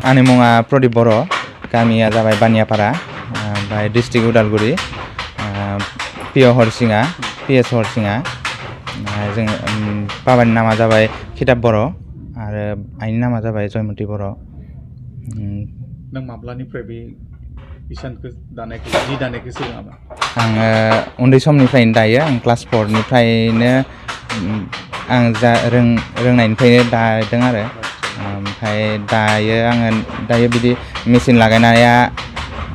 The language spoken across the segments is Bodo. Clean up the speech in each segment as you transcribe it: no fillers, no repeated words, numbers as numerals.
आंनि मुङा प्रदीप बर' गामिया जाबाय बानियापारा ओमफ्राय डिस्ट्रिक्ट उदालगुरि पिअ हरसिङा पिएस हरसिङा जों बाबानि नामा जाबाय खिताब बर' आरो आइनि नामा जाबाय जयमती बर'। नों माब्लानिफ्राय बे इसानखौ दानायखौ जि दानायखौ सोलोङामोन? आङो उन्दै समनिफ्रायनो दायो। आं क्लास 4निफ्रायनो आं जा रोंनायनिफ्रायनो दादों आरो ओमफ्राय दायो बिदि मेचिन लागायनाया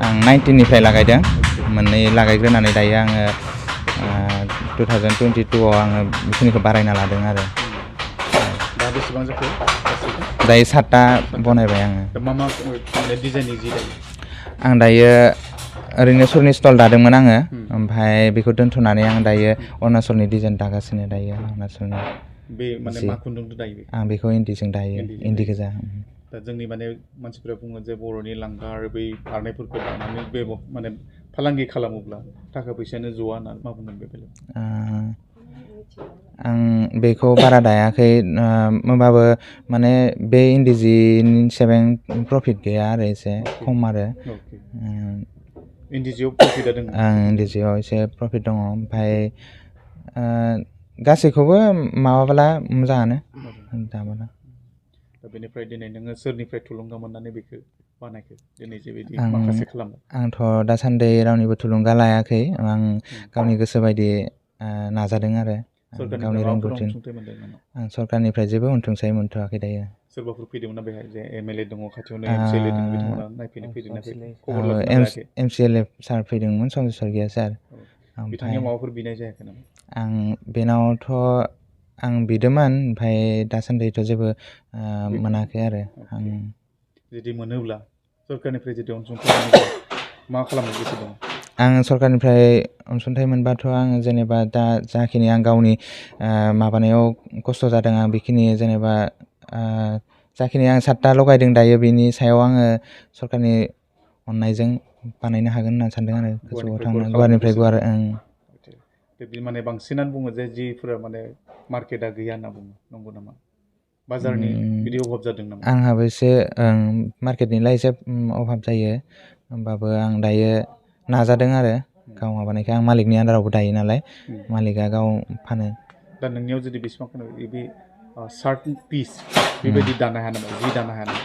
आं 19निफ्राय लागायदों। मोननै लागायग्रोनानै दायो आङो 2022आव आङो बेखिनिखौ बारायना लादों आरो दा बेसेबां जाखो? दायो 7टा बनायबाय आङो। मा मा डिजाइननि जि दायो? आं दायो ओरैनो सुरनि स्टल दादोंमोन आङो ओमफ्राय बेखौ दोनथ'नानै आं दायो अरुणाचलनि डिजाइन दागासिनो दायो। अरुणाचलनि बे माने मा खुन्दुंजों दायो? आं बेखौ इन्दिजों दायो, इन्दि गोजा। दा जोंनि माने मानसिफ्रा बुङो जे बर'नि लांगा आरो बै आर'नाइफोरखौ दानानै बे माने फालांगि खालामोब्ला थाखा फैसायानो ज'आ होनना मा बुंगोन बे बेलायाव? आं बेखौ बारा दायाखै होमबाबो माने बे इन्दि जिनि सेबां प्रफिट गैया आरो एसे खम आरो। इन्दि जिआव प्रफिटआ दङ? इन्दि जिआव एसे प्रफिट दङ। ओमफ्राय गासैखौबो माबाब्ला मोजाङानो दाबोला। दा बेनिफ्राय दिनै नोङो सोरनिफ्राय थुलुंगा मोननानै बेखौ बानायखो दिनै जेबायदि माखासे खालामो? आंथ' दासान्दि रावनिबो थुलुंगा लायाखै। आं गावनि गोसो बायदि नाजादों आरो गावनि रोंगौथि। आं सरकारनिफ्राय जेबो अनसुंथाइ मोनथ'वाखै दायो। सोरबाफोर फैदोंमोन ना बेहाय जे एमएलए दङ खाथियावनो MCLA दङ बिथांमोना नायफैनो फैदोंना खबर लाफैनो फैयाखै? MCLA सार फैदोंमोन, सन्देस्वर गैया सार। बिथांनियाव माबाफोर बिनाय जायाखै नामा? आं बेनावथ' आं बिदोंमोन ओमफ्राय दासान्दिथ' जेबो मोनाखै आरो। आं जुदि मोनोब्ला सरकारनिफ्राय जुदि अनसुंथाइ मोनोब्ला मा खालामनो गोसो दङ? आं सरकारनिफ्राय अनसुंथाइ मोनबाथ' आं जेनेबा दा जाखिनि आं गावनि माबानायाव खस्थ' जादों आं बेखिनि जेनेबा जाखिनि आं 7टा लगायदों दायो बेनि सायाव आङो सरकारनि अननायजों बानायनो हागोन होनना सानदों आरो गोजौआव थांनो गुवारनिफ्राय गुवार। माने बांसिनानो बुङो जे जिफोरा माने मार्केटआ गैया होनना बुङो, नंगौ नामा? बाजारनि बिदि अभाब जादों नामा? आंहाबो एसे मार्केटनिलाय एसे अभाब जायो होमबाबो आं दायो नाजादों आरो गाव माबानायखाय। आं मालिकनि आन्दारावबो दायो नालाय, मालिकआ गाव फानो। दा नोंनियाव जुदि बेसेबां फानो बे शार्ट पिस बेबायदि दानो हाया नामा? जि दानो हाया नामा?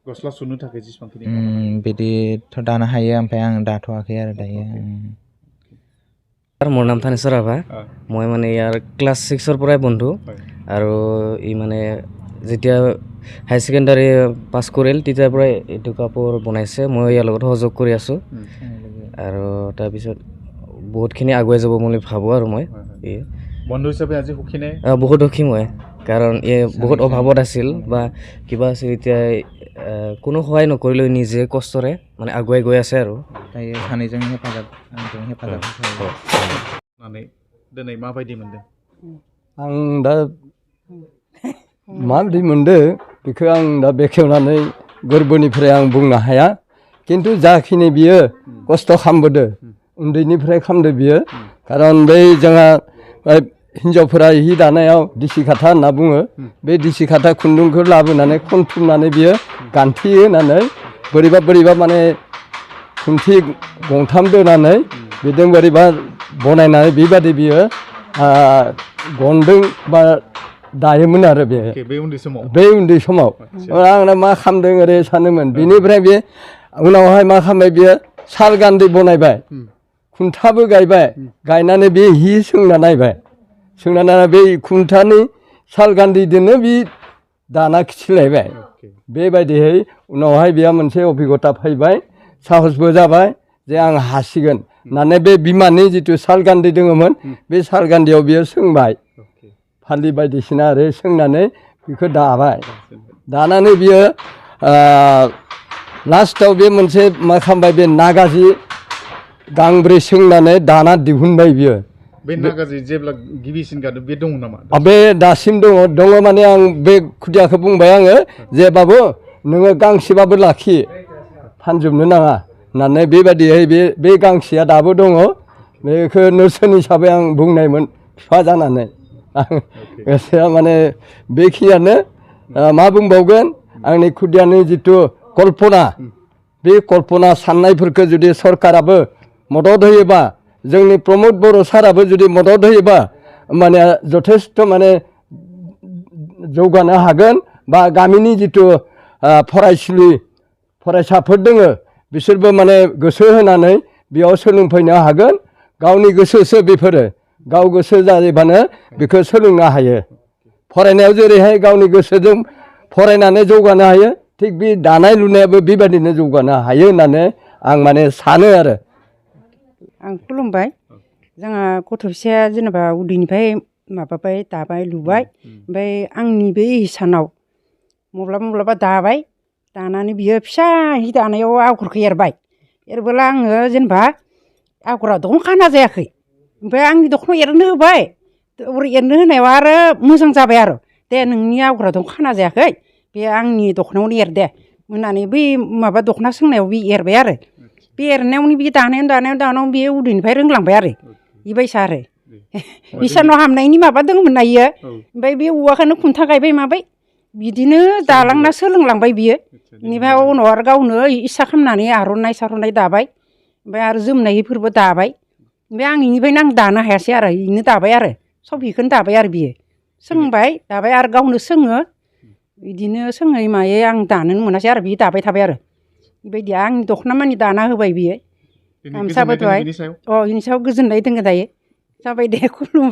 गस्ला सुनो थाखाय जेसेबांखिनि बिदिथ' दानो हायो ओमफ्राय आं दाथ'वाखै आरो दायो। মোৰ নাম থানেশ্বৰ ৰাভা। মই মানে ইয়াৰ ক্লাছ 6ৰ পৰাই বন্ধু আৰু ই মানে যেতিয়া হাই ছেকেণ্ডাৰী পাছ কৰিল তেতিয়াৰ পৰাই এইটো কাপোৰ বনাইছে। মই ইয়াৰ লগত সহযোগ কৰি আছোঁ আৰু তাৰপিছত বহুতখিনি আগুৱাই যাব বুলি ভাবোঁ আৰু মই। বন্ধু হিচাপে আজি সুখী নে? বহুত সুখী মই, কাৰণ বহুত অভাৱত আছিল বা কিবা আছিল, এতিয়া কোনো সহায় নকৰিলেও নিজে কষ্টৰে মানে আগুৱাই গৈ আছে আৰু। दायो सानैजों हेफाजाब दिनै माबायदि मोनदों? आं दा माबायदि मोनदों बेखौ आं दा बेखेवनानै गोरबोनिफ्राय आं बुंनो हाया, खिन्थु जाखिनि बियो खस्थ' खालामबोदों उन्दैनिफ्राय खालामदों बियो। खारन बै जोंहा हिन्जावफोरा हि दानायाव दिसि खाथा होनना बुङो, बे दिसि खाथा खुन्दुंखौ लाबोनानै खनथुमनानै बियो गान्थि होनानै बोरैबा माने खुन्थि गंथाम दोनानै बिदों बोरैबा बनायनानै बेबादि बियो गनदों बा दायोमोन आरो बे उन्दै समाव। आंना मा खालामदों ओरै सानोमोन। बेनिफ्राय बे उनावहाय मा खालामबाय बियो साल गान्दै बनायबाय, खुन्थाबो गायबाय, गायनानै बे हि सोंना नायबाय, सोंना नायना बे खुन्थानि साल गान्दैजोंनो बे दाना खिथिलायबाय। बेबायदिहै उनावहाय बेहा मोनसे अभिगता फैबाय, साहसबो जाबाय जे आं हासिगोन होननानै बे बिमानि जिथु साल गान्दै दङमोन बे साल गान्दैयाव बियो सोंबाय, फालि बायदिसिना आरो सोंनानै बेखौ दाबाय। दानानै बियो लास्टआव बे मोनसे मा खालामबाय, बे नागाजि गांब्रै सोंनानै दाना दिहुनबाय बियो। बे नागाजि जेब्ला गिबिसिन गादों बे दङ नामा? बे दासिम दङ माने आं बे खुदियाखौ बुंबाय आङो जे बाबु नोङो गांसेबाबो लाखि, फानजोबनो नाङा होननानै। बेबायदियै बे गांसेया दाबो दङ। बेखौ नेरसोन हिसाबै आं बुंनायमोन बिफा जानानै। गोसोआ माने बेखिनियानो मा बुंबावगोन। आंनि खुदियानि जिथु कल्पना बे कल्पना साननायफोरखौ जुदि सरकाराबो मदद होयोबा जोंनि प्रमद बर' साराबो जुदि मदद होयोबा माने जथेस्थ' माने जौगानो हागोन बा गामिनि जिथु फरायसुलि फरायसाफोर दोङो बिसोरबो माने गोसो होनानै बेयाव सोलोंफैनो हागोन गावनि गोसोसो बेफोरो गाव गोसो जायोबानो बेखौ सोलोंनो हायो फरायनायाव जेरैहाय गावनि गोसोजों फरायनानै जौगानो हायो थिग बे दानाय लुनायाबो बेबायदिनो जौगानो हायो होननानै आं माने सानो आरो आं खुलुमबाय जोंहा गथ' फिसाया जेनेबा उदैनिफ्राय माबाबाय दाबाय लुबाय ओमफ्राय आंनि बे हिसानाव माब्लाबा दाबाय दानानै बियो फिसा हि दानायाव आगरखौ एरबोला आङो जेनेबा आगरा दखना खाना जायाखै ओमफ्राय आंनि दखनायाव एरनो होबाय एरनो होनायाव आरो मोजां जाबाय आरो दे नोंनि आगरा दखना खाना जायाखै बे आंनि दखनायावनो एर दे होननानै बै माबा दखना सोंनायाव बे एरबाय आरो बे एरनायावनो बे दानायावनो बे उदैनिफ्राय रोंलांबाय आरो बेबायसा आरो हिसानाव हामनायनि माबा दङमोन ना इयो ओमफ्राय बे औवाखौनो खुन्था गायबाय माबाय बिदिनो दालांना सोलोंलांबाय बियो बेनिफ्राय उनाव आरो गावनो इसा खालामनानै आर'नाइ दाबाय ओमफ्राय आरो जोमनायफोरबो दाबाय ओमफ्राय आं इनिफ्रायनो आं दानो हायासै आरो इनो दाबाय आरो सब बेखौनो दाबाय आरो बियो सोंबाय दाबाय आरो गावनो सोङो बिदिनो सोङै मायै आं दानोनो मोनासै आरो बि दाबाय थाबाय आरो बेबायदि आंनि दखना मानि दाना होबाय बियो गामसाबो दहाय इनि सायाव गोजोननाय दङ दायो जाबाय दे खुलुमबाय